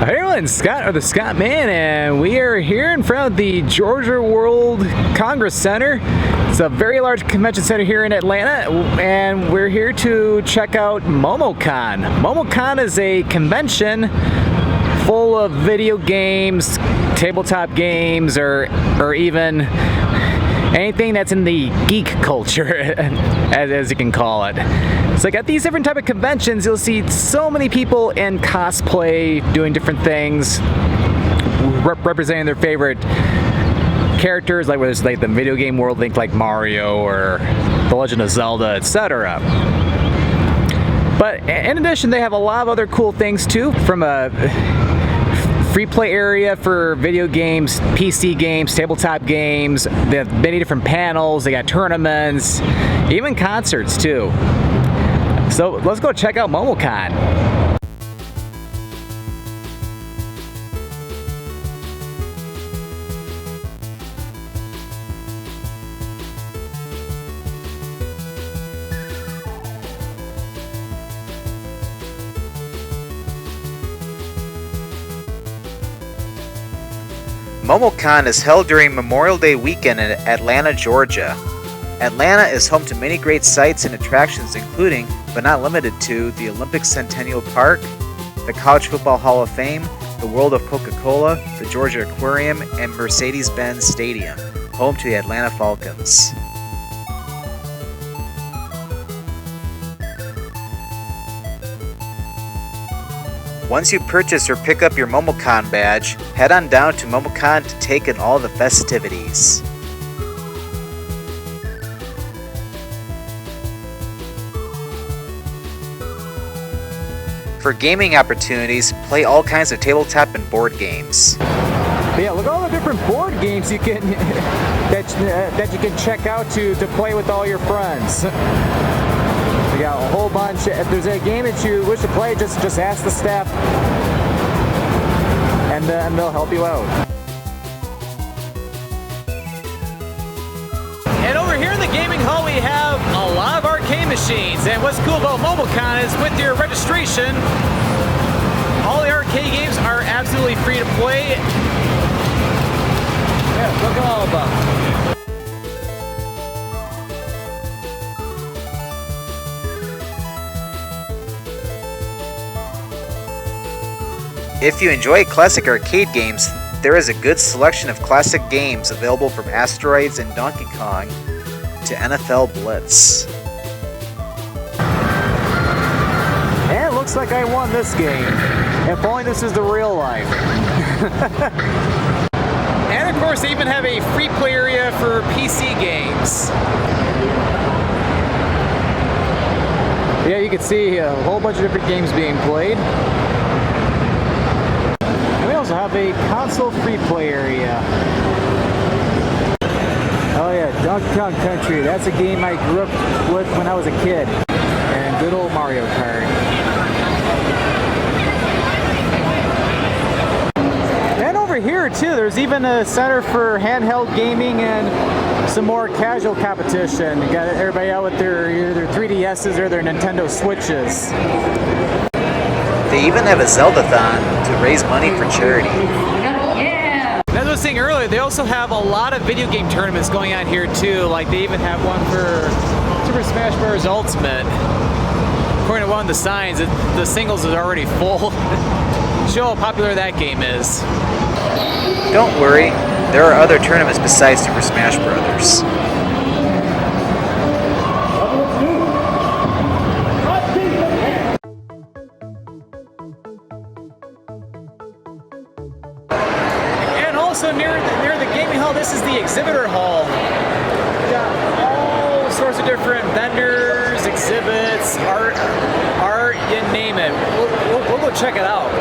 Hey everyone, Scott, or the Scott Man, and we are here in front of the Georgia World Congress Center. It's a very large convention center here in Atlanta, and we're here to check out MomoCon. MomoCon is a convention full of video games, tabletop games, or even anything that's in the geek culture, as you can call it. So like at these different type of conventions, you'll see so many people in cosplay doing different things, representing their favorite characters, like whether it's like the video game world, think like Mario or The Legend of Zelda, etc. But in addition, they have a lot of other cool things too, from a free play area for video games, PC games, tabletop games. They have many different panels, they got tournaments, even concerts too. So let's go check out MomoCon. MomoCon is held during Memorial Day weekend in Atlanta, Georgia. Atlanta is home to many great sights and attractions, including, but not limited to, the Olympic Centennial Park, the College Football Hall of Fame, the World of Coca-Cola, the Georgia Aquarium, and Mercedes-Benz Stadium, home to the Atlanta Falcons. Once you purchase or pick up your MomoCon badge, head on down to MomoCon to take in all the festivities. For gaming opportunities, play all kinds of tabletop and board games. Yeah, look at all the different board games you can that you can check out to play with all your friends. We got a whole bunch. If there's a game that you wish to play, just ask the staff, and they'll help you out. And over here in the gaming hall, we have a lot of arcade machines. And what's cool about MomoCon is with your registration, all the arcade games are absolutely free to play. Yeah, look at all of them. If you enjoy classic arcade games, there is a good selection of classic games available from Asteroids and Donkey Kong to NFL Blitz. And it looks like I won this game. If only this is the real life. And of course, they even have a free play area for PC games. Yeah, you can see a whole bunch of different games being played. We also have a console free play area. Oh yeah, Donkey Kong Country. That's a game I grew up with when I was a kid. And good old Mario Kart. And over here too, there's even a center for handheld gaming and some more casual competition. You got everybody out with either their 3DSs or their Nintendo Switches. They even have a Zelda-thon to raise money for charity. Yeah. As I was saying earlier, they also have a lot of video game tournaments going on here too. Like they even have one for Super Smash Bros. Ultimate. According to one of the signs, the singles is already full. Show how popular that game is. Don't worry, there are other tournaments besides Super Smash Bros. Also near the gaming hall, this is the exhibitor hall. We got all sorts of different vendors, exhibits, art, you name it. We'll go check it out.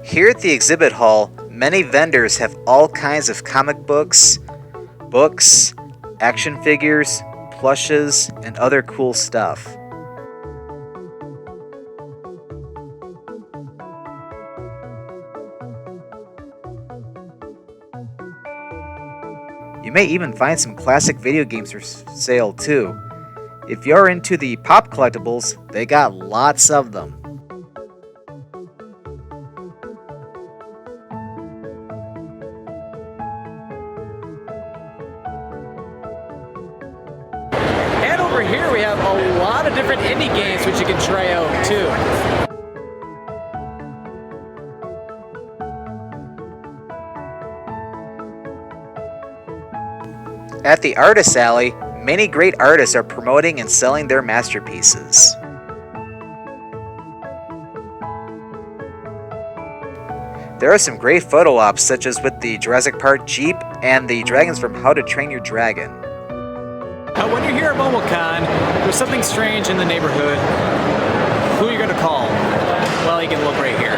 Here at the exhibit hall, many vendors have all kinds of comic books, action figures, plushes, and other cool stuff. You may even find some classic video games for sale too. If you're into the pop collectibles, they got lots of them. And over here we have a lot of different indie games which you can try out too. At the Artist Alley, many great artists are promoting and selling their masterpieces. There are some great photo ops, such as with the Jurassic Park Jeep and the dragons from How to Train Your Dragon. When you're here at MomoCon, there's something strange in the neighborhood. Who are you going to call? Well, you can look right here.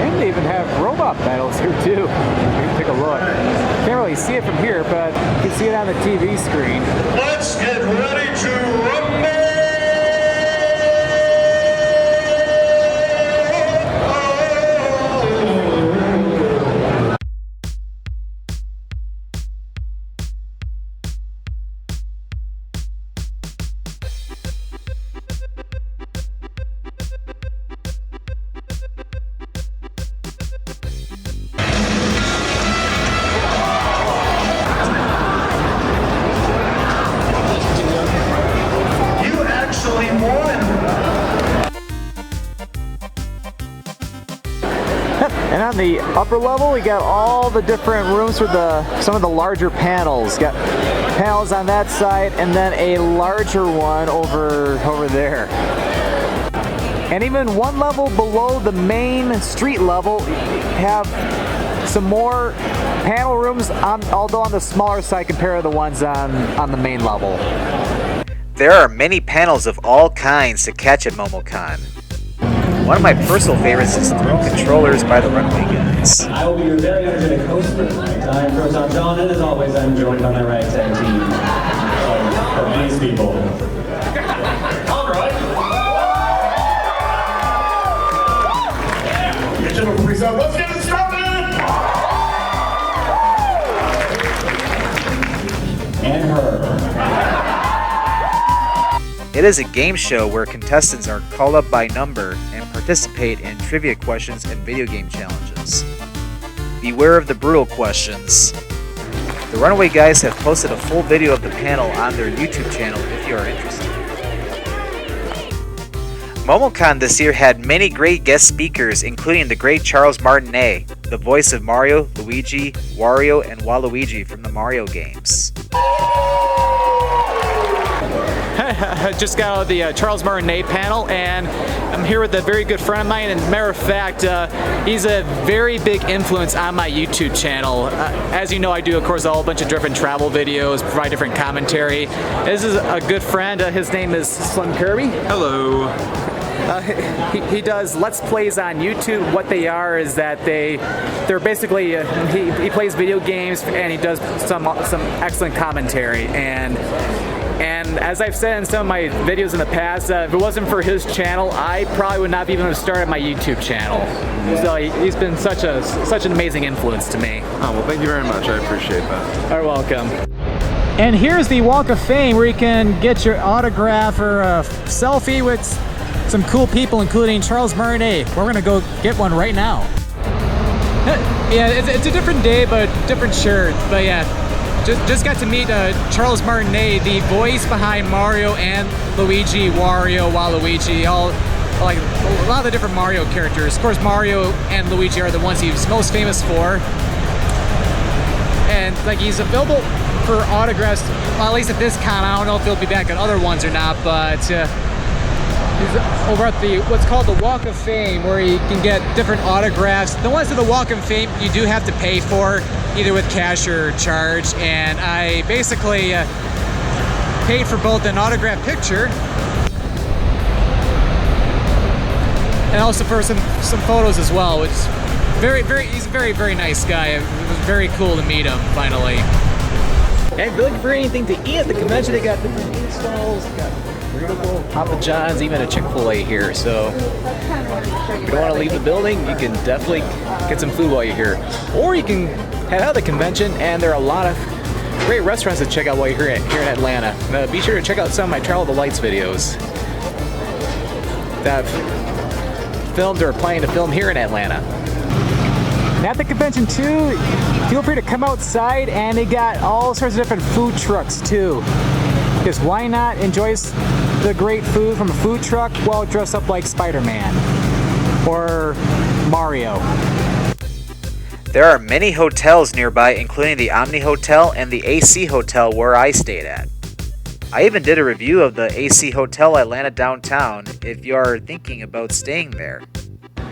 And they even have robot battles here too. You can take a look. Can't really see it from here, but you can see it on the TV screen. Let's get ready to rumble! And on the upper level, we got all the different rooms for some of the larger panels. Got panels on that side, and then a larger one over there. And even one level below the main street level have some more panel rooms, although on the smaller side compared to the ones on the main level. There are many panels of all kinds to catch at MomoCon. One of my personal favorites is Throne Controllers by TheRunawayGuys. I will be your very energetic host for tonight. I'm Proton John, and as always, I'm joined by my ragtag team of these people. All right. Get your little freeze up. Let's get it started! And her. It is a game show where contestants are called up by number and participate in trivia questions and video game challenges. Beware of the brutal questions. The Runaway Guys have posted a full video of the panel on their YouTube channel if you are interested. MomoCon this year had many great guest speakers, including the great Charles Martinet, the voice of Mario, Luigi, Wario, and Waluigi from the Mario games. Just got out of the Charles Martinet panel, and I'm here with a very good friend of mine, and matter of fact, he's a very big influence on my YouTube channel. As you know, I do, of course, a whole bunch of different travel videos, provide different commentary. This is a good friend. His name is SlimKirby. Hello. He does Let's Plays on YouTube. What they are is that they're basically, he plays video games, and he does some excellent commentary. And as I've said in some of my videos in the past, if it wasn't for his channel, I probably would not even have started my YouTube channel. So he's been such an amazing influence to me. Oh, well, thank you very much. I appreciate that. You're welcome. And here's the Walk of Fame where you can get your autograph or a selfie with some cool people, including Charles Martinet. We're gonna go get one right now. Yeah, it's a different day, but different shirt. But yeah. Just got to meet Charles Martinet, the voice behind Mario and Luigi, Wario, Waluigi, like a lot of the different Mario characters. Of course, Mario and Luigi are the ones he's most famous for. And like he's available for autographs, well, at least at this con. I don't know if he'll be back at other ones or not, but he's over at the what's called the Walk of Fame, where you can get different autographs. The ones at the Walk of Fame you do have to pay for, either with cash or charge, and I basically paid for both an autograph picture and also for some photos as well, which he's a very nice guy. It was very cool to meet him finally. And if you're looking for anything to eat at the convention, they got different food stalls, got Papa John's, even a Chick-fil-A here. So if you don't want to leave the building, you can definitely get some food while you're here. Or you can head out of the convention, and there are a lot of great restaurants to check out while you're here in Atlanta. Be sure to check out some of my Travel the Lights videos that I've filmed or planning to film here in Atlanta. At the convention too, feel free to come outside, and they got all sorts of different food trucks too. Because why not enjoy the great food from a food truck while dressed up like Spider-Man or Mario. There are many hotels nearby, including the Omni Hotel and the AC Hotel where I stayed at. I even did a review of the AC Hotel Atlanta downtown if you are thinking about staying there.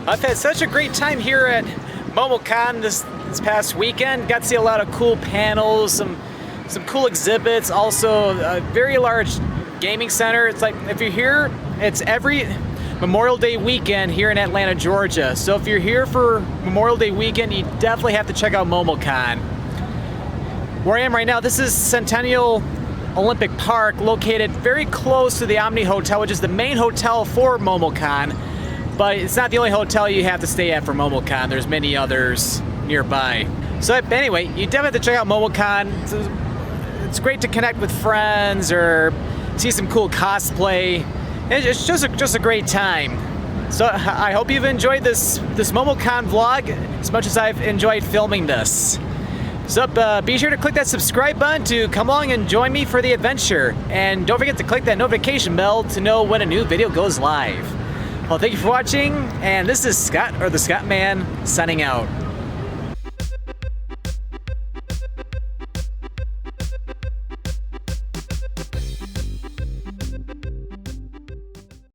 I've had such a great time here at MomoCon this past weekend. Got to see a lot of cool panels, some cool exhibits, also a very large gaming center. It's like, if you're here, it's every Memorial Day weekend here in Atlanta, Georgia. So if you're here for Memorial Day weekend, you definitely have to check out MomoCon. Where I am right now, this is Centennial Olympic Park, located very close to the Omni Hotel, which is the main hotel for MomoCon. But it's not the only hotel you have to stay at for MomoCon. There's many others nearby. So anyway, you definitely have to check out MomoCon. It's great to connect with friends or see some cool cosplay. It's just a great time. So I hope you've enjoyed this MomoCon vlog as much as I've enjoyed filming this. So be sure to click that subscribe button to come along and join me for the adventure. And don't forget to click that notification bell to know when a new video goes live. Well, thank you for watching, and this is Scott, or the Scott Man, signing out.